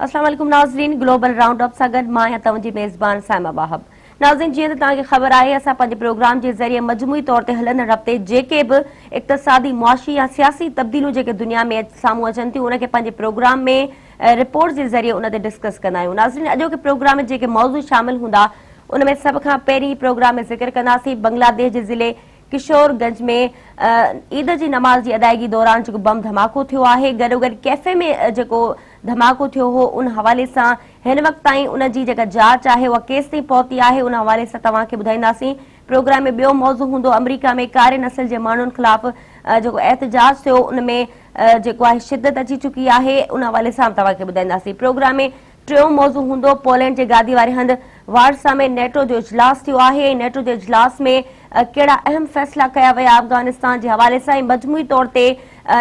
अस्सलाम वालेकुम नाज़रीन, ग्लोबल राउंड अप सां गॾु मां आहियां तव्हांजी मेज़बान साइमा वाहब। नाज़रीन, जीअं त तव्हांखे ख़बर आहे, असां पंहिंजे प्रोग्राम जे ज़रिए मजमूई तौर ते हलंदड़ हफ़्ते जेके बि इक़्तिसादी, मुआशी या सियासी तब्दीलियूं जेके दुनिया में साम्हूं अचनि थियूं उनखे पंहिंजे प्रोग्राम में रिपोर्ट जे ज़रिए उन ते डिस्कस कंदा आहियूं। नाज़रीन, अॼोके प्रोग्राम में जेके मौज़ू शामिल हूंदा उन में सभ खां पहिरीं प्रोग्राम में ज़िक्र कंदासीं बांग्लादेश जे ज़िले किशोरगंज में ईद जी नमाज़ जी अदायगी दौरान जेको बम धमाको थियो आहे, गॾोगॾु कैफ़े में जेको धमाको थियो हो उन हवाले सां हिन वक़्त ताईं उन जी जेका जांच आहे उहा केसि ताईं पहुती आहे उन हवाले सां तव्हांखे ॿुधाईंदासीं। प्रोग्राम में ॿियो मौज़ू हूंदो अमरीका में कारे नस्ल जे माण्हुनि ख़िलाफ़ जेको एहतजाज थियो उन में जेको आहे शिदत अची चुकी आहे उन हवाले सां तव्हांखे ॿुधाईंदासीं। प्रोग्राम में टियों मौज़ू हूंदो पोलैंड जे गादी वारे हंधि वारसा में नेटो जो इजलास थियो आहे। नेटो जे इजलास में कहिड़ा अहम फ़ैसिला कया विया अफ़गानिस्तान जे हवाले सां ऐं मजमूई तौर ते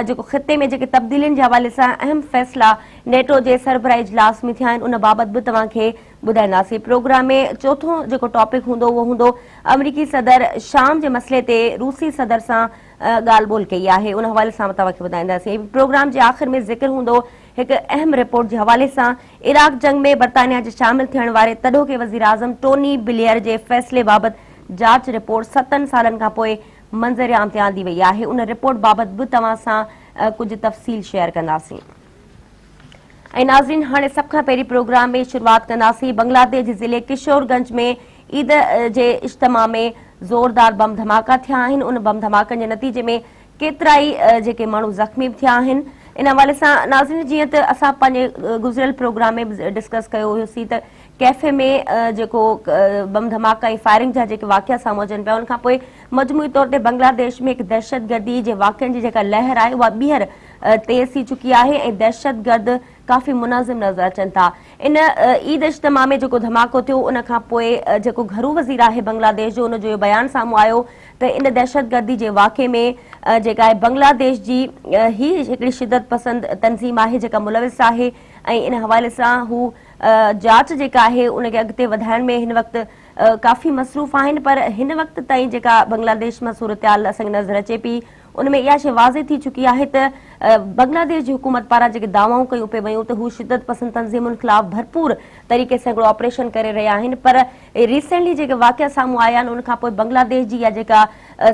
जेको ख़िते में जेके तब्दीलियुनि जे हवाले सां अहम फ़ैसिला नेटो जे सरबराह इजलास में थिया आहिनि उन बाबति बि तव्हांखे ॿुधाईंदासीं। प्रोग्राम में चोथों जेको टॉपिक हूंदो उहो हूंदो अमरीकी सदर शाम जे मसइले ते रूसी सदर सां ॻाल्हि ॿोल कई आहे उन हवाले सां तव्हांखे ॿुधाईंदासीं। प्रोग्राम जे आख़िर में ज़िक्र हूंदो हिकु अहम रिपोर्ट जे हवाले सां इराक जंग में बरतानिया जे शामिल थियण वारे तॾोके वज़ीर आज़म टोनी ब्लेयर जे फ़ैसिले बाबति जांच रिपोर्ट 7 सालनि खां पोइ मंज़र आम ते आंदी वई आहे। उन रिपोर्ट बाबति बि तव्हां सां कुझु तफ़सील शेयर कंदासीं। ऐं नाज़रीन, हाणे सभ खां पहिरीं प्रोग्राम में शुरूआत कंदासीं बांग्लादेश जे ज़िले किशोरगंज में ईद जे इज्तिमा में ज़ोरदार बम धमाका थिया आहिनि। उन बम धमाकनि जे नतीजे में केतिरा ई जेके माण्हू ज़ख़्मी बि थिया आहिनि। इन हवाले सां नाज़रीन, जीअं त असां पंहिंजे गुज़िरियल प्रोग्राम में डिस्कस कयो हुयोसीं त कैफ़े में जेको बम धमाका ऐं फायरिंग जा जेके वाक़िया साम्हूं अचनि पिया उनखां पोइ मजमूई तौर ते बांग्लादेश में हिकु दहशतगर्दी जे वाक़ियनि जी जेका लहर आहे उहा ॿीहर तेज़ थी चुकी आहे ऐं दहशतगर्द काफ़ी मुनज़िम नज़र अचनि था। इन ईद इज्तिमा में जेको धमाको थियो उन खां पोइ जेको घरू वज़ीर आहे बांग्लादेश जो उनजो इहो बयानु साम्हूं आयो त इन दहशतगर्दी जे वाक़े में जेका आहे बांग्लादेश जी ही हिकिड़ी शिदत पसंद तंज़ीम आहे जेका मुलविस आहे ऐं इन हवाले सां हू जांच जेका आहे उनखे अॻिते वधाइण में हिन वक़्तु काफ़ी मसरूफ़ आहिनि। पर हिन वक़्त ताईं जेका बांग्लादेश में सूरत हाल असांखे नज़र अचे पई उनमें इहा शइ वाज़े थी चुकी आहे त बांग्लादेश जी हुकूमत पारां जेके दावाऊं कयूं पे वयूं त हू शिदत पसंद तंज़ीमुनि ख़िलाफ़ भरपूर तरीक़े सां हिकिड़ो ऑपरेशन करे रहिया आहिनि। पर रिसेंटली जेके वाक़िया साम्हूं आया आहिनि उनखां पोइ बांग्लादेश जी इहा जेका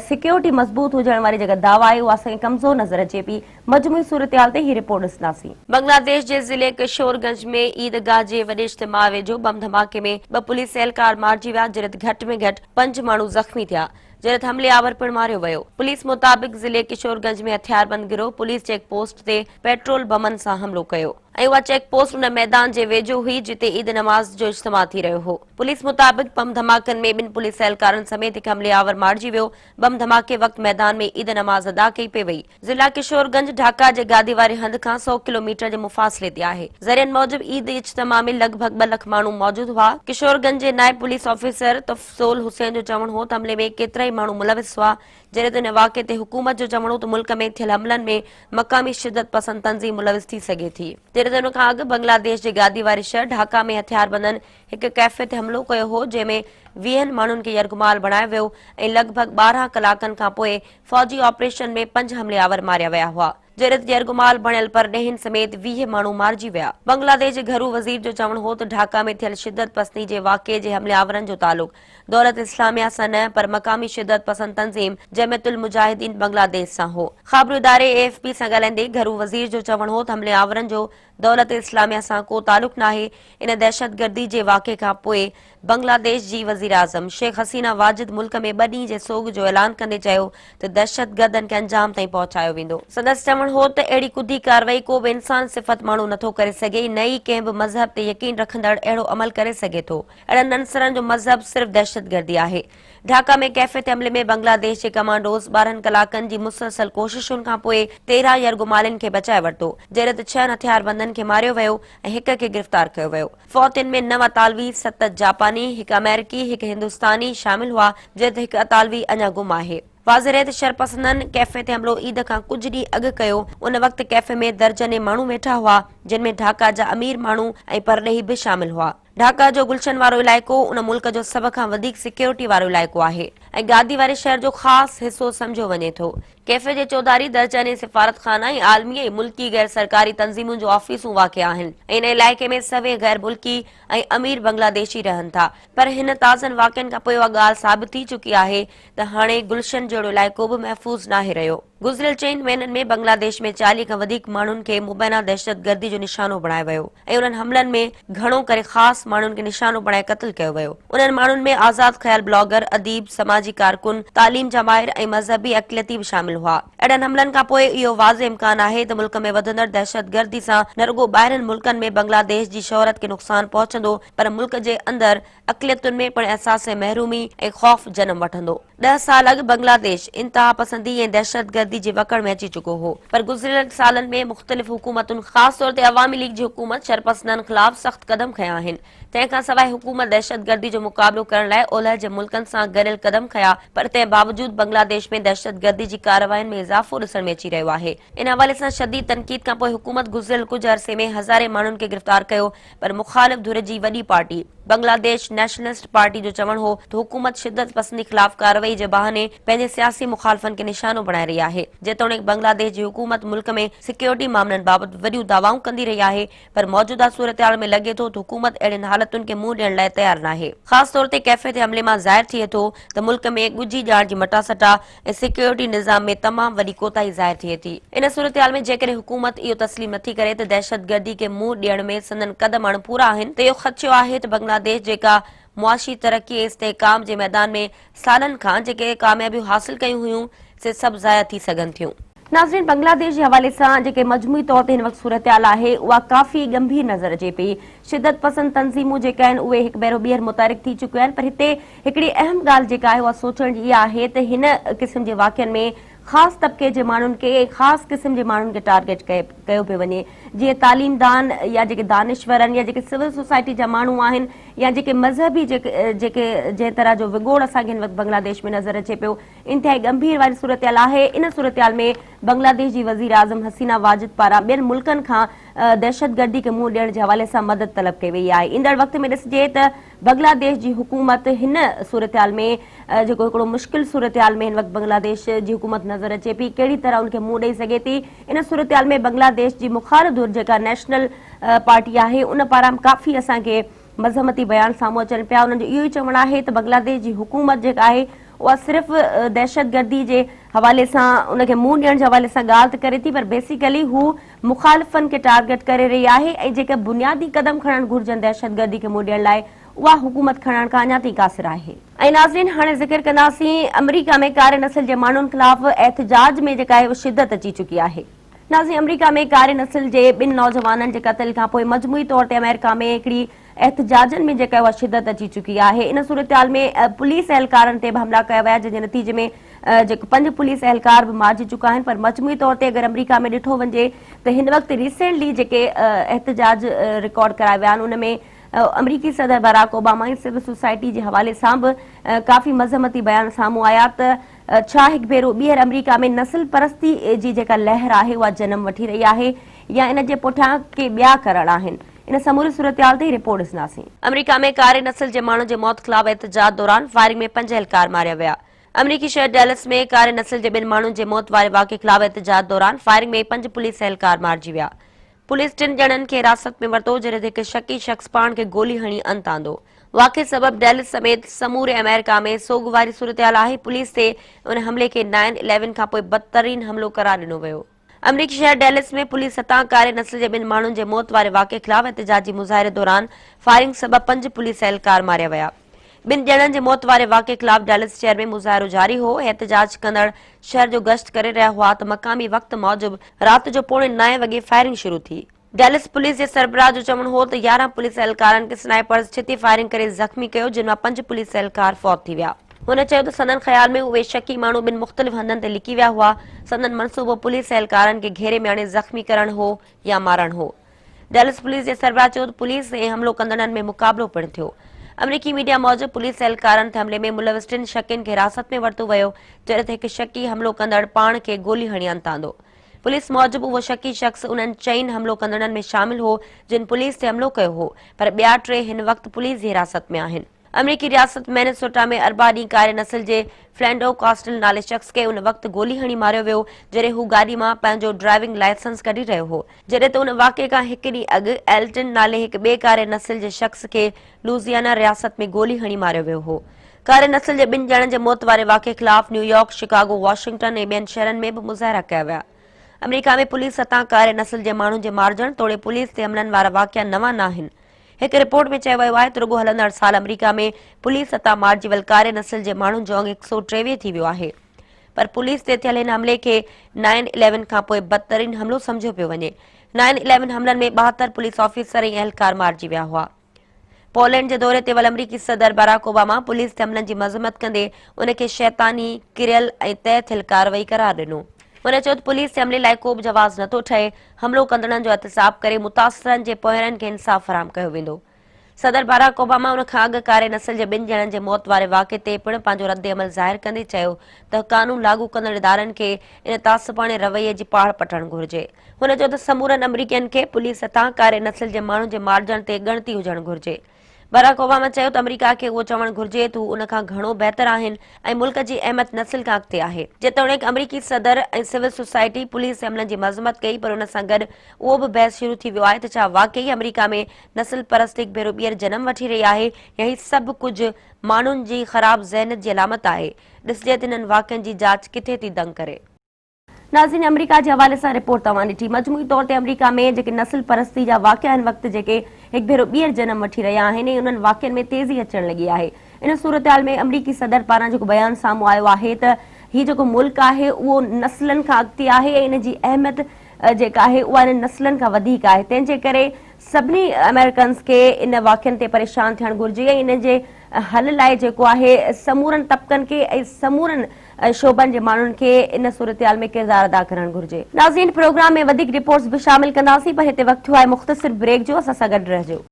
सिक्योरिटी मज़बूत हुजण वारी जेका दावा आहे उहा असांखे कमज़ोर नज़र अचे पई। मजमूई सूरत हाल ते ही रिपोर्ट ॾिसंदासीं। बांग्लादेश जे ज़िले किशोरगंज में ईदगाह जे वॾे इज्तिमा वेझो बम धमाके में 2 पुलिस एहलकार मारिजी विया, जॾहिं घटि में घटि 5 माण्हू ज़ख़्मी थिया, जॾहिं हमलेआवर पिणु मारियो वियो। पुलिस मुताबिक़ ज़िले किशोरगंज में हथियारबंद गिरोह पुलिस चेक पोस्ट ते पेट्रोल बमनि सां हमलो कयो ऐं उहा चेक पोस्ट उन मैदान जे वेझो हुई जिते ईद नमाज़ जो इज्तिमा थी रहियो हो। पुलिस मुताबिक़ बम धमाकनि में 2 पुलिस एहलकारनि समेत हिकु हमलेआवर मारिजी वियो। बम धमाके वक़्तु मैदान में ईद नमाज़ अदा कई पे वई। ज़िला किशोरगंज ढाका जे गादी वारे हंध खां 100 किलोमीटर जे मुफ़ासिले ते आहे। ज़रियनि मूजिब ईद इज्तिमा में लॻभॻि 2 लख माण्हू मौजूद हुआ। किशोरगंज जे नायब पुलिस ऑफिसर तफसोल हुसैन जो चवणु हो त हमले में केतिरा ई माण्हू मुलविस हुआ, जॾहिं त इन वाक़े ते हुकूमत जो चवणो त मुल्क में थियल हमलनि में मक़ामी शिदत पसंद तंज़ीम मुलविस थी सघे थी। उन खां अॻु बांग्लादेश जे गादी वारे शहर ढाका में हथियारबंदनि हिकु कैफ़े ते हमलो कयो हो जंहिंमें 20 माण्हुनि खे यरगुमाल बणायो वियो ऐं लॻभॻि 12 कलाकनि खां पोइ फ़ौजी ऑपरेशन में 5 हमलेआवर मारिया विया हुआ, जॾहिं त यरगुमाल बणियल परॾेहिनि समेत 20 माण्हू मारिजी विया। बांग्लादेश जे घरू वज़ीर जो चवणु हो त ढाका में थियल शिदत पसंदी जे वाक़े जे हमलेआवरनि जो तालुक़ दौलत इस्लामिया सां न पर मक़ामी शिदत पसंद तंज़ीम जमियतुल मुजाहिदीन बांग्लादेश सां हो। ख़बरू इदारे AFP सां ॻाल्हाईंदे घरू वज़ीर जो चवणु हो त हमलेआवरनि जो दौलत इस्लामिया सां को तालुक़ नाहे। इन दहशतगर्दी जे वाक़े खां पोइ बांग्लादेश जी वज़ीर आज़म शेख हसीना वाजिद मुल्क में 2 ॾींहं जे सोग जो ऐलान कंदे चयो त दहशतगर्दनि खे अंजाम ताईं पहुचायो वेंदो। संदसि चवणु हो त अहिड़ी कुदी कार्रवाई को बि इंसान सिफ़त माण्हू नथो करे सघे, न ई कंहिं बि मज़हब ते यकीन रखंदड़ अहिड़ो अमल करे सघे थो। अहिड़नि अंसरनि जो मज़हब सिर्फ़ दहशतगर्दी आहे। ढाका में कैफ़े ते हमले में बांग्लादेश जे कमांडोज़ 12 कलाकनि जी मुसलसल कोशिशुनि खां पोइ 13 यरगुमालनि खे बचाए वरितो, जॾहिं त 6 हथियारबंदनि खे मारियो वियो ऐं 1 खे गिरफ़्तार कयो वियो। फ़ौतियुनि में 9 अतालवी, 7 जापानी, 1 अमेरिकी, 1 हिंदुस्तानी शामिल हुआ, जॾहिं त 1 अतालवी अञा गुम आहे। वाज़िर आहे त शरपसंदनि कैफ़े ते हमलो ईद खां कुझु ॾींहं अॻु कयो। उन वक़्तु कैफ़े में दर्जने माण्हू वेठा हुआ, जिन में ढाका जा अमीर माण्हू ऐं परॾेही बि शामिल हुआ। ढाका जो गुलशन वारो इलाइक़ो उन मुल्क जो सभ खां वधीक सिक्योरिटी वारो इलाइक़ो आहे ऐं गादी वारे शहर जो ख़ासि हिसो सम्झो वञे थो। कैफ़े जे चौधारी दर्जन सिफारत खाना ऐं आलमी ऐं मुल्की गैर सरकारी तंज़ीमुनि जो ऑफिसूं वाक़िअ आहिनि। इन इलाइक़े में सवे गैर मुल्की ऐं अमीर बांग्लादेशी रहनि था, पर हिन ताज़नि वाक़िअनि खां पोइ उहा ॻाल्हि साबित थी चुकी आहे त हाणे गुलशन जहिड़ो इलाइक़ो बि महफ़ूज़ नाहे रहियो। गुज़िरियल 4 महीननि में बांग्लादेश में 40 खां वधीक माण्हुनि खे मुबैना दहशतगर्दी जो निशानो बणायो वियो ऐं उन्हनि हमलनि में घणो करे ख़ासि माण्हुनि खे निशानो बणाए क़त्ल कयो वियो। उन्हनि माण्हुनि में आज़ाद ख़्याल ब्लॉगर, अदीब, समाजी कारकुन, तालीम जा माहिर ऐं मज़हबी अक़लियती बि शामिल हुआ। अहिड़नि हमलनि खां पोइ इहो वाज़े इम्कान आहे त मुल्क में वधंदड़ दहशतगर्दी सां न रुॻो ॿाहिरनि मुल्कनि में बांग्लादेश जी शोहरत खे नुक़सान पहुचंदो, पर मुल्क जे अंदरि अक़लियतुनि में पिणु अहसास महरूमी ऐं ख़ौफ़ जनम वठंदो। 10 साल अॻु बांग्लादेश इंतहा पसंदी ऐं दहशतगर्दी जे वकड़ में अची चुको हो, पर गुज़िरियल सालनि में मुख़्तलिफ़ हुकूमतुनि ख़ासि तौर ते अवामी लीग जी हुकूमत शरपसंदनि ख़िलाफ़ सख़्त क़दम खंया आहिनि। तंहिंखां सवाइ हुकूमत दहशतगर्दी जो मुक़ाबिलो करण लाइ ओलह जे मुल्कनि सां गॾियल क़दम खंया, पर तंहिं बावजूद बांग्लादेश में दहशतगर्दी जी कार्रवाइनि में इज़ाफ़ो ॾिसण में अची रहियो आहे। इन हवाले सां शदीद तनक़ीद खां पोइ हुकूमत गुज़िरियल कुझु अरसे में हज़ारे माण्हुनि खे गिरफ़्तार कयो, पर मुख़ालिफ़ धुर जी वॾी पार्टी बांग्लादेश नेशनलिस्ट पार्टी जो चवणु हो त हुकूमत शिदत पसंदी ख़िलाफ़ कार्रवाई जे बहाने पंहिंजे सियासी मुख़ालिफ़नि खे निशानो बणाए रही आहे। जेतोणीकि बांग्लादेश जी हुकूमत मुल्क में सिक्योरिटी मामलनि बाबति वॾियूं दावाऊं कंदी रही आहे, पर मौजूदा सूरतहाल में लॻे थो त हुकूमत अहिड़ियुनि हालतुनि खे मुंहुं ॾियण लाइ तयारु नाहे। ख़ासि तौर ते कैफ़े ते हमले मां ज़ाहिर थिए थो त मुल्क में ॻुझी ॼाण जी मटासटा ऐं सिक्योरिटी निज़ाम में तमामु वॾी कोताही ज़ाहिर थिए थी। इन सूरतहाल में जेकॾहिं हुकूमत इहो तस्लीम नथी करे त दहशतगर्दी खे मुंहुं ॾियण में संदन क़दम अणपूरा आहिनि, त इहो ख़दशो आहे त बांग्लादेश जेका मुआशी तरक्की ऐं इस्तेहकाम जे मैदान में सालनि खां जेके कामयाबियूं हासिल कयूं हुयूं से सभु ज़ाया थी सघनि थियूं। नाज़रीन, बांग्लादेश जे हवाले सां जेके मजमूई तौर ते हिन वक़्तु सूरतहाल आहे उहा काफ़ी गंभीर नज़र अचे पई। शिदत पसंद तंज़ीमूं जेके आहिनि उहे हिकु भेरो ॿीहर मुतहरिक थी चुकियूं आहिनि, पर हिते हिकिड़ी अहम ॻाल्हि जेका आहे उहा सोचण जी इहा आहे त हिन क़िस्म जे वाक़िअनि में ख़ासि तबिके जे माण्हुनि खे ख़ासि क़िस्म जे माण्हुनि खे टारगेट कयो पियो वञे, जीअं तालीमदान या जेके दानिश्वर आहिनि या जेके सिविल सोसाइटी जा माण्हू आहिनि या जेके मज़हबी जेके जंहिं तरह जो विगोड़ असांखे हिन वक़्तु बांग्लादेश में नज़र अचे पियो, इंतिहाई गंभीर वारी सूरतहाल आहे। इन सूरतहाल में बांग्लादेश जी वज़ीर आज़म हसीना वाजिद पारां ॿियनि मुल्कनि खां दहशतगर्दी खे मुंहुं ॾियण जे हवाले सां मदद तलब कई वई आहे। ईंदड़ वक़्त में ॾिसिजे त बांग्लादेश जी हुकूमत हिन सूरतहाल में जेको हिकिड़ो मुश्किल सूरतहाल में हिन वक़्तु बांग्लादेश जी हुकूमत नज़र अचे पई, कहिड़ी तरह उनखे मुंहुं ॾेई सघे थी। इन सूरतहाल में बांग्लादेश जी मुख़ालिफ़ धुर जेका नेशनल पार्टी आहे उन पारां काफ़ी असांखे मज़हमती बयान साम्हूं अचनि पिया। उन्हनि जो इहो ई चवणु आहे त बांग्लादेश जी हुकूमत जेका आहे उहा सिर्फ़ दहशतगर्दी जे हवाले सां उनखे मुंहुं ॾियण जे हवाले सां ॻाल्हि त करे थी, पर बेसिकली हू मुख़ालिफ़नि खे टारगेट करे रही आहे ऐं जेके बुनियादी क़दम खणणु घुरिजनि दहशतगर्दी खे मुंहुं ॾियण लाइ उहा हुकूमत खणण खां अञा ताईं क़ासिर आहे। ऐं नाज़रीन, हाणे ज़िक्र कंदासीं अमरीका में कारे नस्ल जे माण्हुनि ख़िलाफ़ एहतिजाज में जेका आहे शिदत अची चुकी आहे। नाज़रीन, अमरीका में कारे नस्ल जे 2 नौजवाननि जे क़त्ल खां पोइ मजमूई तौर ते अमेरिका में हिकिड़ी एहतिजाजनि में जेका उहा शिदत अची चुकी आहे। इन सूरतहाल में पुलिस एहलकारनि ते बि हमला कया विया, जंहिंजे नतीजे में जेको 5 पुलिस एहलकार बि मारिजी चुका आहिनि। पर मजमूई तौर ते अगरि अमरीका में ॾिठो वञे त हिन वक़्तु रिसेंटली जेके एहतिजाज रिकॉर्ड कराया विया आहिनि उन में अमरीकी सदर बराक ओबामा सिविल सोसाइटी जे हवाले सां बि काफ़ी मज़हमती बयान साम्हूं आया त छा हिकु भेरो ॿीहर अमरीका में नस्ल परस्ती जी जेका लहर आहे उहा जनम वठी रही आहे या इन जे पुठियां के ॿिया करण आहिनि। इन समूरी सूरतहाल ते रिपोर्ट ॾिसंदासीं। अमरीका में कारे नस्ल जे माण्हू जे मौत ख़िलाफ़ एहतिजाज दौरान फायरिंग में 5 एहलकार मारिया विया। अमरीकी शहर डैलस में कारे नस्ल जे 2 माण्हुनि जे मौत वारे वाक़े ख़िलाफ़ एहतिजाज दौरान फायरिंग में 5 पुलिस एहलकार मारिजी विया। पुलिस 3 ॼणनि खे हिरासत में वरितो, जॾहिं हिकु शकी शख़्स पाण खे गोली हणी अंत आंदो। वाक़े सबब डैलस समेत समूरे अमेरिका में सोग वारी सूरतहाल आहे। पुलिस ते उन हमले खे 9/11 खां पोइ बदतरीन हमलो करार ॾिनो वियो। अमरीकी शहर डैलस में पुलिस सतां कारे नस्ल जे 2 माण्हुनि जे मौत वारे वाक़े ख़िलाफ़ एहतिजाजी मुज़ाहिरे दौरान फायरिंग सबब 5 पुलिस एहलकार मारिया विया। 2 ॼणनि जे मौत वारे वाक़े ख़िलाफ़ डैलस शहर में मुज़ाहिरो जारी हो। एहतिजाज कंदड़ शहर जो गश्त करे रहिया हुआ त मक़ामी वक़्त मूजिब राति जो 9:15 वॻे फायरिंग शुरू थी। डैलस पुलिस जे सरबराह जो चवणु हो त 11 पुलिस एहलकारनि खे स्नाइपर्स छिती फायरिंग करे ज़ख़्मी कयो, जिन मां 5 पुलिस एहलकार फौत थी विया। हुन चयो त संदन ख़्याल में उहे शकी माण्हू 2 मुख़्तलिफ़ हंधनि ते लिकी विया हुआ। संदन मनसूबो पुलिस एहलकारनि खे घेरे में आणे ज़ख़्मी करणु हो या मारणु हो। डैलस पुलिस जे सरबराह चयो त पुलिस ऐं हमलो कंदड़नि में मुक़ाबिलो पिणु थियो। अमरीकी मीडिया मूजिब पुलिस एहलकारनि ते हमले में मुलविस 3 शकियुनि खे हिरासत में वरितो वियो, जॾहिं त हिकु शकी हमलो कंदड़ पाण खे गोली हणी अंत आंदो। पुलिस मूजिब उहो शकी शख़्स उन्हनि 4 हमलो कंदड़नि में शामिल हो जिन पुलिस ते हमलो कयो हो, पर ॿिया 3 हिन वक़्तु पुलिस जी हिरासत में आहिनि। अमरीकी रियासत मिनेसोटा में अरबा ॾींहुं कारे नस्ल जे फ्लैंडो कास्टल नाले शख़्स खे उन वक़्तु गोली हणी मारियो वियो जॾहिं हू गाॾी मां पंहिंजो ड्राइविंग लाइसेंस कढी रहियो हो, जॾहिं त उन वाक़िए खां हिकु ॾींहुं अॻु एल्टन नाले हिकु ॿिए कारे नस्ल जे शख़्स खे लुजियाना रियासत में गोली हणी मारियो वियो हो। कारे नस्ल जे ॿिनि ॼणनि जे मौत वारे वाक़िए ख़िलाफ़ न्यूयॉर्क, शिकागो, वॉशिंगटन ऐं ॿियनि शहरनि में बि मुज़ाहिरा कया विया। अमरीका में पुलिस हथां कारे नस्ल जे माण्हुनि जे मारिजण तोड़े पुलिस ते हमलनि वारा वाक़िया नवां न आहिनि। हिकु रिपोर्ट में चयो वियो आहे त रुॻो हलंदड़ साल अमरीका में पुलिस हथां मारिजी वियल कारे नस्ल जे माण्हुनि जो अंग 123 थी वियो आहे, पर पुलिस ते थियल हिन हमले खे 9/11 खां पोइ बदतरीन हमलो सम्झियो पियो वञे। 9/11 हमलनि में 72 पुलिस ऑफिसर ऐं अहलकार मारिजी विया हुआ। पोलैंड जे दौरे ते वियल अमरीकी सदर बराक ओबामा पुलिस ते हमलनि जी मज़म्मत कंदे उन खे शैतानी, किरियल ऐं तय थियल कार्रवाई करार ॾिनो। हुन चयो त पुलिस जे हमले लाइ को बि जवाज़ नथो ठहे। हमलो कंदड़नि जो एहतिसाब करे मुतासिरनि जे पोहरनि खे इंसाफ़ फराहम कयो वेंदो। सदर बराक ओबामा उन खां अॻु कारे नस्ल जे ॿिनि ॼणनि जे मौत वारे वाक़िए ते पिणु पंहिंजो रद्द अमल ज़ाहिर कंदे चयो त कानून लागू कंदड़ इदारनि खे इन तासबाणे रवैये जी पाड़ पटणु घुर्जे। हुन चयो त समूरनि अमरीकियुनि खे पुलिस हथां कारे नस्ल जे माण्हुनि जे मारिजण ते ॻणती हुजणु घुर्जे। बराक ओबामा चयो त अमरीका खे उहो चवणु घुर्जे त हू उन खां घणो बहितर आहिनि ऐं मुल्क जी अहमियत नस्ल खां अॻिते आहे। जेतोणीकि अमरीकी सदर ऐं सिविल सोसाइटी पुलिस जे हमलनि जी मज़म्मत कई, पर उन सां गॾु उहो बि बहस शुरू थी वियो आहे त छा वाकई अमरीका में नस्ल परस्ती भेरो ॿीहर जनम वठी रही आहे या ही सभु कुझु माण्हुनि जी ख़राब ज़हनियत जी अलामत आहे। ॾिसजे त इन्हनि वाक़िअनि जी जांच किथे थी दंग करे। नाज़रीन, अमरीका जे हवाले सां रिपोर्ट तव्हां ॾिठी। मजमूई तौर ते अमरीका में जेके नस्ल परस्ती जा वाक़िआ आहिनि वक़्तु जेके हिकु भेरो ॿीहर जनम वठी रहिया आहिनि ऐं उन्हनि वाक़िअनि में तेज़ी अचणु लॻी आहे। इन सूरतहाल में अमरीकी सदर पारां जेको बयानु साम्हूं आयो आहे त हीउ जेको मुल्क आहे उहो नस्लनि खां अॻिते आहे ऐं इन जी अहमियत जेका आहे उहा इन नस्लनि खां वधीक आहे। तंहिंजे करे सभिनी अमेरिकन्स खे इन वाक़िअनि ते परेशान थियणु घुर्जे ऐं इन जे हल लाइ जेको आहे समूरनि तबक़नि खे ऐं समूरनि शोबनि जे माण्हुनि खे इन सूरतहाल में किरदार अदा करणु घुर्जे। नाज़रीन, प्रोग्राम में वधीक रिपोर्ट्स बि शामिल कंदासीं, पर हिते वक़्तु आहे मुख़्तसिर ब्रेक जो। असां सां गॾु रहिजो।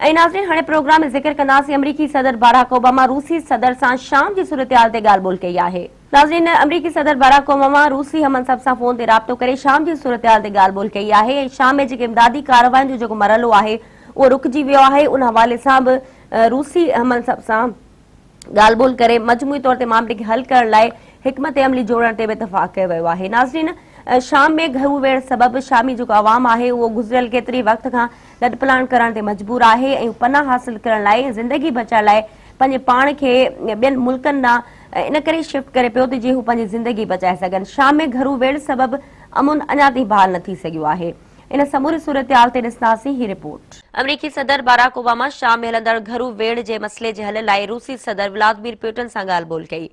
ऐं नाज़रीन, हाणे प्रोग्राम में ज़िक्र कंदासीं अमरीकी सदर बराक ओबामा रूसी सदर सां शाम जी सूरतहाल ते ॻाल्हि ॿोल कई आहे। नाज़रीन, अमरीकी सदर बराक ओबामा रूसी हमनसब सां फोन ते राब्तो करे शाम जी सूरतहाल ते ॻाल्हि ॿोल कई आहे ऐं शाम में जेके इमदादी कार्रवाइनि जो जेको मरहलो आहे उहो रुकिजी वियो आहे। उन हवाले सां बि रूसी हमनसब सां ॻाल्हि ॿोल करे मजमूई तौर ते मामले खे हल करण लाइ हिकमत अमली जोड़ण ते बि इतफ़ाक़ कयो वियो आहे। नाज़रीन, शाम में घरू वेहण सबबि शामी जेको अवाम आहे उहो गुज़िरियल केतिरी वक़्त खां लॾपलाण करण ते मजबूर आहे ऐं पनाह हासिल करण लाइ ऐं ज़िंदगी बचाइण लाइ पंहिंजे पाण खे ॿियनि मुल्कनि ॾांहुं इन करे शिफ्ट करे पियो त जीअं हू पंहिंजी ज़िंदगी बचाए सघनि। शाम में घरू वेहण सबबि अमुन अञा ताईं बहाल न थी सघियो आहे। इन समूरी सूरतहाल ते ॾिसंदासीं ही रिपोर्ट। अमरीकी सदर बराक ओबामा शाम में हलंदड़ घरू वेहण जे मसइले जे हल लाइ रूसी सदर व्लादिमीर पुतिन सां ॻाल्हि ॿोल कई।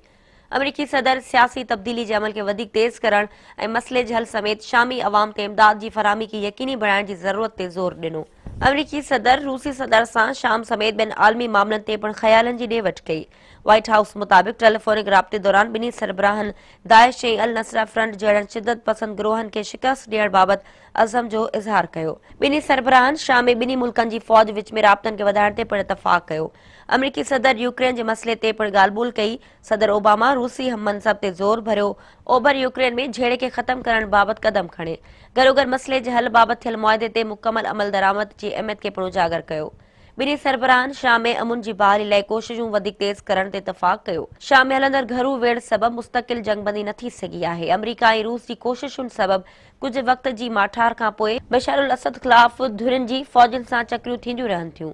अमरीकी सदर सियासी तब्दीली जे अमल खे वधीक तेज़ करण ऐं मसइले जे हल समेत शामी अवाम ते इमदाद जी फराहमी खे यकीनी बणाइण जी ज़रूरत ते ज़ोर ॾिनो। अमरीकी सदर रूसी सदर सां शाम समेत ॿियनि आलमी मामलनि ते पिणु ख़यालनि जी ॾे वठि कई। व्हाइट हाउस मुताबिक़ टेलीफोनिक राब्ते दौरान ॿिन्ही सरबराहनि दाइश ऐं अल नसरा फ्रंट जहिड़नि शिदत पसंद गिरोहनि खे शिकस्त ॾियण बाबति अज़म जो इज़हार कयो। ॿिन्ही सरबराहनि शाम में ॿिन्ही मुल्कनि जी फ़ौज विच में राब्तनि खे वधाइण ते पिणु इतफ़ाक़ कयो। अमरीकी सदर यूक्रेन जे मसइले ते पिणु ॻाल्हि ॿोल कई। सदर ओबामा रूसी हममनसब ते ज़ोर भरियो ओभर यूक्रेन में झेड़े खे ख़तमु करण बाबति क़दम खणे। गॾोगॾु मसइले जे हल बाबति थियल मुआदे ते मुकमल अमल दरामद जी अहमियत खे पिणु उजागर कयो। ॿिन्ही सरबराहनि शाम में अमुन जी बहाली लाइ कोशिशूं वधीक तेज़ करण ते इतफ़ाक़ कयो। शाम में हलंदड़ घरू वेहण सबबि मुस्तक़िल जंगबंदी न थी सघी आहे। अमरीका ऐं रूस जी कोशिशुनि सबबि कुझु वक़्त जी माठार खां पोइ बशर अल असद ख़िलाफ़ धुरियुनि जी फ़ौजुनि सां चकरियूं थींदियूं रहनि थियूं,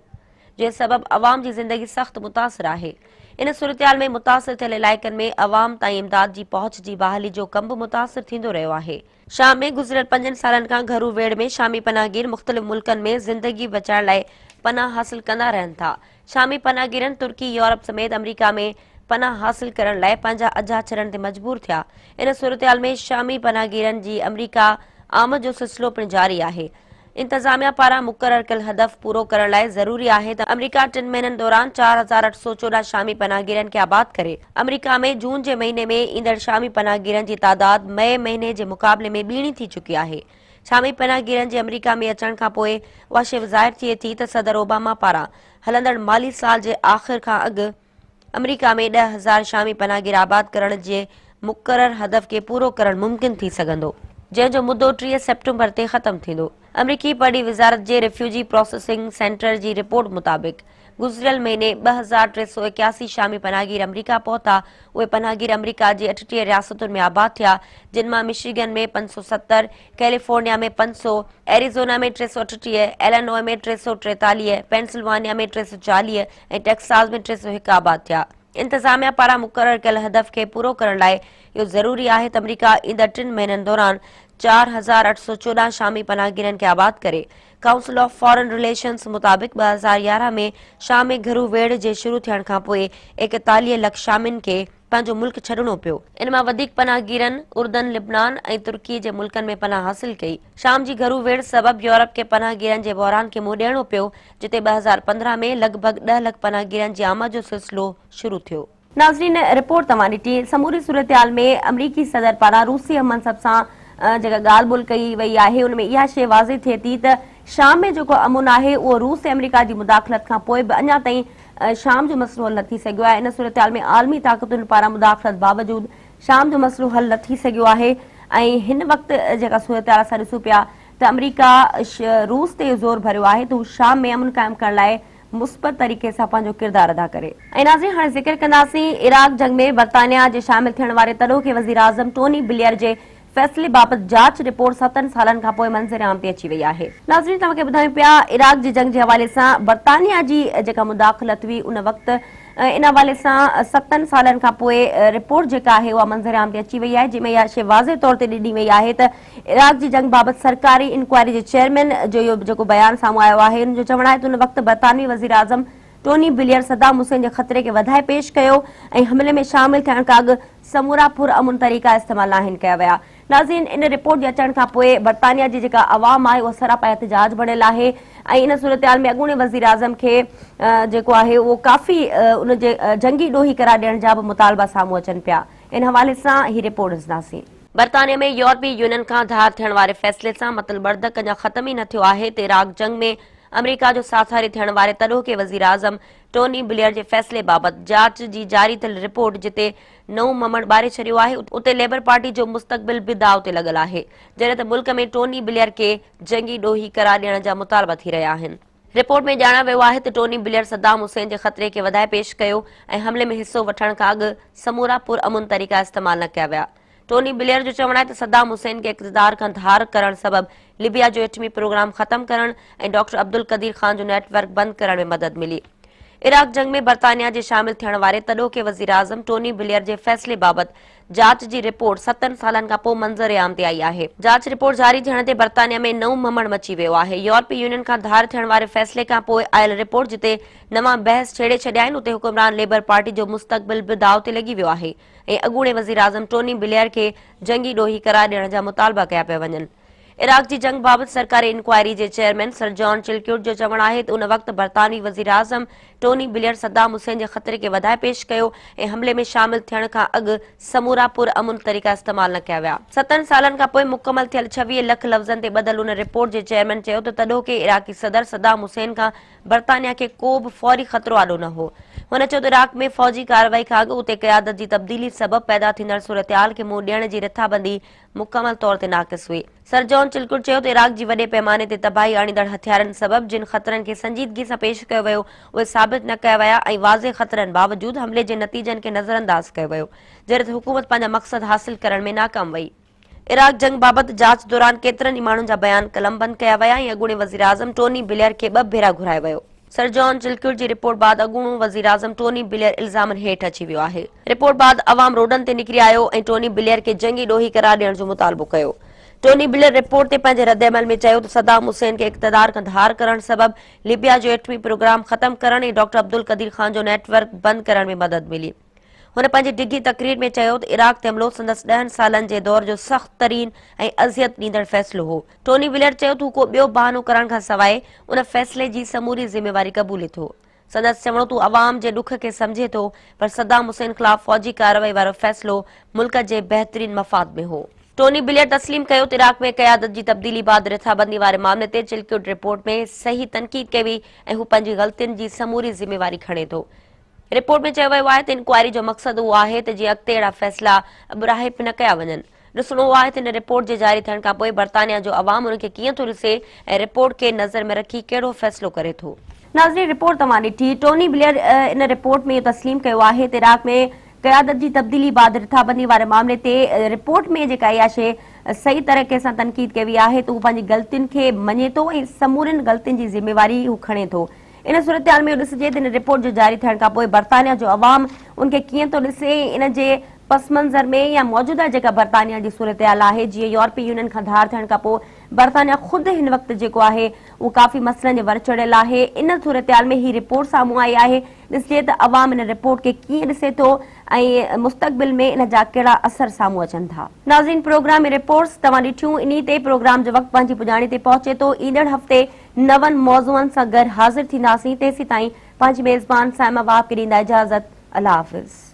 जंहिं सबबि अवाम जी ज़िंदगी सख़्त मुतासिर आहे। इन सूरतहाल में मुतासिर थियल इलाइक़नि में अवाम ताईं इमदाद जी पहुच जी बहाली जो कम बि मुतासिर थींदो रहियो आहे। शाम में गुज़िरियल 5 सालनि खां घरू वेहण में शामी पनाहगीर मुख़्तलिफ़ मुल्कनि में ज़िंदगी बचाइण लाइ पनाह हासिल कंदा रहनि था। शामी पनाहगीरनि तुर्की, यूरोप समेत अमरीका में पनाह हासिल करण लाइ पंहिंजा अजा छॾण ते मजबूर थिया। इन सूरतहाल में शामी पनाहगीरनि जी अमरीका आमद जो सिलसिलो पिणु जारी आहे। इंतज़ामिया पारां मुक़ररु कयल हदफ़ पूरो करण लाइ ज़रूरी आहे त अमरीका 3 महीननि दौरान 4814 शामी पनाहगीरनि खे आबाद करे। अमरीका में जून जे महीने में ईंदड़ शामी पनाहगीरनि जी तादाद मई महीने जे मुक़ाबले में ॿीणी थी चुकी आहे। शामी पनाहगीरनि जे अमरीका में अचण खां पोइ उहा शइ ज़ाहिर थिए थी त सदर ओबामा पारां हलंदड़ माली साल जे आख़िर खां अॻु अमरीका में 10,000 शामी पनाहगीर आबाद करण जे मुक़रर हदफ़ खे पूरो करणु मुमकिन थी सघंदो, जंहिंजो मुदो 30 सेप्टेम्बर ते ख़त्म थींदो। अमरीकी पड़ी वज़ारत जे रिफ्यूजी प्रोसेसिंग सेंटर जी रिपोर्ट मुताबिक़ गुज़िरियल महीने 2381 शामी पनाहगीर अमरीका पहुता। उहे पनाहगीर अमरीका जी 38 रियासतुनि में आबाद थिया, जिन मां मिशिगन में 570, कैलिफोर्निया में 500, एरिज़ोना में 338, इलिनॉय में 343, पेंसिल्वानिया में 340 ऐं टेक्सास में 301 आबाद थिया। इंतज़ामिया पारां मुक़ररु कयल हदफ़ खे पूरो करण लाइ इहो ज़रूरी आहे त अमरीका ईंदड़ 3 महीननि दौरान 4814 शामी पनाहगीरनि खे आबाद करे। काउंसिल ऑफ फॉरेन रिलेशंस मुताबिक़ 2011 में शामी घरू वेड़ जे शुरू थियण खां पोइ 41 लख शामियुनि खे पंहिंजो मुल्क छॾणो पियो। इन मां वधीक पनाहगीरनि उर्दन, लिबनान ऐं तुर्की जे मुल्कनि में पनाह हासिल कई। शाम जी घरू वेड़ सबबि यूरोप खे पनाहगीरनि जे बहरान खे मुंहुं ॾियणो पियो, जिते 2015 में लॻभॻि 10 लख पनाहगीरनि जी आमद जो सिलसिलो शुरू थियो। नाज़रीन, रिपोर्ट तव्हां ॾिठी। समूरी सूरतहाल में अमरीकी सदर पारां रूसी मनसब सां जेका ॻाल्हि ॿोल कई वई आहे, उन में इहा शइ वाज़े थिए थी त शाम में जेको अमुन आहे उहो रूस ऐं अमरीका जी मुदाख़लत खां पोइ बि अञा ताईं शाम जो मसइलो हल न थी सघियो आहे। इन सूरतहाल में आलमी ताक़तुनि पारां मुदाख़लत बावजूदि शाम जो मसइलो हल न थी सघियो आहे। ऐं हिन वक़्तु जेका सूरतहाल असां ॾिसूं पिया त अमरीका रूस ते ज़ोर भरियो आहे त हू शाम में अमुन क़ाइमु करण लाइ मुस्बत तरीक़े सां पंहिंजो किरदारु अदा करे। ऐं नाज़रीन, हाणे ज़िक्र कंदासीं इराक जंग में बर्तानिया जे शामिल थियण वारे तॾोके वज़ीर आज़म टोनी ब्लेयर जे फ़ैसिले बाबति जांच रिपोर्ट 7 सालनि खां पोइ मंज़र आम ते अची वई आहे। नाज़रीन, तव्हांखे ॿुधायूं पिया इराक जी जंग जे हवाले सां बर्तानिया जी जेका मुदाख़लत हुई उन वक़्तु इन हवाले सां 7 सालनि खां पोइ रिपोर्ट जेका आहे उहा मंज़र आम ते अची वई आहे, जंहिंमें इहा शइ वाज़े तौर ते ॾिनी वई आहे त इराक जी जंग बाबति सरकारी इंक्वायरी जे चेयरमैन जो इहो जेको बयानु साम्हूं आयो आहे, हुन जो चवणु आहे त उन वक़्तु बर्तानवी वज़ीर आज़म टोनी ब्लेयर सद्दाम हुसैन जे ख़तरे खे वधाए पेश कयो ऐं हमले में शामिल थियण खां अॻु समूरा पुरअमुन तरीक़ा इस्तेमालु आहिनि कया विया। नाज़रीन, इन रिपोर्ट जे अचण खां पोइ बर्तानिया जी जेका अवाम आहे उहा सरापा एहतिजाज बणियल आहे ऐं इन सूरतहाल में अॻूणे वज़ीर आज़म खे जेको आहे उहो काफ़ी उन जे जंगी ॾोही करार ॾियण जा बि मुतालबा साम्हूं अचनि पिया। इन हवाले सां ही रिपोर्ट ॾिसंदासीं। बर्तानिया में यूरोपीय यूनियन खां धार थियण वारे फ़ैसिले सां मतलबु बर्दक अञा ख़त्म ई न थियो आहे त इराक जंग में अमरीका जो साथारी थियण वारे तॾोके वज़ीर आज़म टोनी ब्लेयर जे फ़ैसिले बाबति जांच जी जारी थियल रिपोर्ट जिते नओं ममण ॿारे छॾियो आहे, उते लेबर पार्टी जो मुस्तक़बिल बि दाव ते लॻल आहे, जॾहिं त मुल्क में टोनी ब्लेयर खे जंगी ॾोही करार ॾियण जा मुतालबा थी रहिया आहिनि। रिपोर्ट में ॼाणियो वियो आहे त टोनी ब्लेयर सद्दाम हुसैन जे ख़तरे खे वधाए पेश कयो ऐं हमले में हिसो वठण खां अॻु समूरा पुरअमुन तरीक़ा इस्तेमालु न कया विया। टोनी ब्लेयर जो चवणु आहे त सद्दाम हुसैन खे इक़्तिदार खां धार करण सबबि लिबिया जो एटमी प्रोग्राम ख़त्म करण ऐं डॉक्टर अब्दुल कदीर ख़ान जो नेटवर्क बंदि करण में मदद मिली। इराक जंग में बर्तानिया जे शामिल थियण वारे तॾोके वज़ीर आज़म टोनी ब्लेयर जे फ़ैसिले बाबति जांच जी रिपोर्ट 7 सालनि खां पोइ मंज़र आम ते आई आहे। जांच रिपोर्ट जारी थियण ते बर्तानिया में नओं ममण मची वियो आहे। यूरोपीय यूनियन खां धार थियण वारे फ़ैसिले खां पोइ आयल रिपोर्ट जिते नवां बहस छेड़े छॾिया आहिनि, उते हुकुमरान लेबर पार्टी जो मुस्तक़बिल बि दाव ते लॻी वियो आहे ऐं अॻूणे वज़ीर आज़म टोनी ब्लेयर खे जंगी ॾोही करार ॾियण जा मुतालबा कया पिया वञनि। इराक जी जंग बाबति सरकारी इंक्वायरी जे चेयरमैन सर जॉन चिल्क्यूट जो चवणु आहे त उन वक़्तु बर्तानवी वज़ीर आज़म टोनी ब्लेयर सद्दाम हुसैन जे ख़तरे खे वधाए पेश कयो ऐं हमले में शामिल थियण खां अॻु समूरा पुरअमुन तरीक़ा इस्तेमालु न कया विया। 7 सालनि खां पोइ मुकमल थियल 26 लख लफ़्ज़नि ते ॿधल उन रिपोर्ट जे चेयरमैन चयो त तॾोके इराक़ी सदर सद्दाम हुसैन खां बर्तानिया खे को बि फौरी ख़तरो आॾो न हो। हुन चयो त इराक में फ़ौजी कार्रवाई खां अॻु उते क़यादत जी तब्दीली सबबि पैदा थींदड़ सूरतहाल खे मुंहुं ॾियण जी रिथाबंदी मुकमल तौर ते नाक़िस हुई। सर जॉन चिल्कुट चयो त इराक जी वॾे पैमाने ते तबाही आणींदड़ हथियारनि सबबि जिन ख़तरनि खे संजीदगी सां पेश कयो वियो उहे साबित न कया विया ऐं वाज़े ख़तरनि बावजूदि हमले जे नतीजनि खे नज़रअंदाज़ कयो वियो, जॾहिं त हुकूमत पंहिंजा मक़सद हासिल करण में नाकाम वई। इराक जंग बाबति जांच दौरान केतिरनि ई माण्हुनि जा बयान कलमबंद कया विया ऐं अॻूणे वज़ीर आज़म टोनी ब्लेयर खे 2 भेरा घुरायो वियो। सर जॉन चिल्कुट जी रिपोर्ट बाद अॻूणो वज़ीर आज़म टोनी ब्लेयर इल्ज़ामनि हेठि अची वियो आहे। रिपोर्ट बाद अवाम रोडनि ते निकिरी आयो ऐं टोनी ब्लेयर खे जंगी ॾोही करार ॾियण जो मुतालबो कयो। टोनी ब्लेयर रिपोर्ट ते पंहिंजे रद्दअमल में चयो त सद्दाम हुसैन खे इक़्तिदार खां धार करण सबबि लिबिया जो एटमी प्रोग्राम ख़त्म करण ऐं डॉक्टर अब्दुल कदीर ख़ान जो नेटवर्क बंदि करण में मदद मिली। हुन पंहिंजी डिघी तक़रीर में चयो त इराक ते हमलो संदसि 10 सालनि जे दौर जो सख़्त तरीन ऐं अज़ियत ॾींदड़ फ़ैसिलो हो। टोनी ब्लेयर चयो त हू को ॿियो बहानो करण खां सवाइ उन फ़ैसिले जी समूरी ज़िम्मेवारी क़बूले थो। संदसि चवणो तूं अवाम जे ॾुख खे सम्झे थो, पर सद्दाम हुसैन ख़िलाफ़ फ़ौजी कार्रवाई वारो फ़ैसिलो मुल्क जे बहितरीन मफ़ाद में हो। टोनी ब्लेयर तस्लीम कयो त इराक में क़यादत जी तब्दीली बाद रिथाबंदी वारे मामले ते चिल्क्यूट रिपोर्ट में सही तनक़ीद कई हुई ऐं हू पंहिंजी ग़लतियुनि जी समूरी ज़िम्मेवारी खणे थो। रिपोर्ट में चयो वियो आहे त इंक्वायरी जो मक़सद उहो आहे त जीअं अॻिते अहिड़ा फ़ैसिला अबराहिब न कया वञनि। ॾिसणो आहे त हिन रिपोर्ट जे जारी थियण खां पोइ बर्तानिया जो अवाम उन खे कीअं थो ॾिसे ऐं रिपोर्ट खे नज़र में रखी कहिड़ो फ़ैसिलो करे थो। नाज़रीन, रिपोर्ट तव्हां ॾिठी। टोनी ब्लेयर इन रिपोर्ट में इहो तस्लीम कयो आहे त इराक में क़यादत जी तब्दीली बाद रिथाबंदी वारे मामले ते रिपोर्ट में जेका इहा शइ सही तरीक़े सां तनक़ीद कई वई आहे त हू पंहिंजी ग़लतियुनि खे मञे थो ऐं समूरनि ग़लतियुनि जी ज़िमेवारी हू खणे थो। इन सूरत में ॾिसिजे त इन रिपोर्ट जो जारी थियण खां पोइ बर्तानिया जो अवाम उनखे कीअं थो ॾिसे। इन जे पस मंज़र में या मौजूदा जेका बर्तानिया जी सूरत आहे, जीअं यूरोपीय यूनियन खां धार थियण खां पोइ बर्तानिया ख़ुदि हिन वक़्तु जेको आहे उहो काफ़ी मसइलनि जे वर चढ़ियल आहे। इन सूरत में ही रिपोर्ट साम्हूं आई आहे। ॾिसिजे त अवाम इन रिपोर्ट खे कीअं ॾिसे थो ऐं मुस्तक़बिल में इन जा कहिड़ा असर साम्हूं अचनि था। नाज़रीन, प्रोग्राम रिपोर्ट्स तव्हां ॾिठियूं। इन ते प्रोग्राम जो वक़्तु पंहिंजी पुॼाणी ते पहुचे थो। ईंदड़ हफ़्ते नवनि मौज़ूअनि सां गॾु हाज़िर थींदासीं। तेसीं ताईं पंहिंजी मेज़बान साइमा वाहब खे ॾींदा इजाज़त। अल्लाह हाफ़िज़।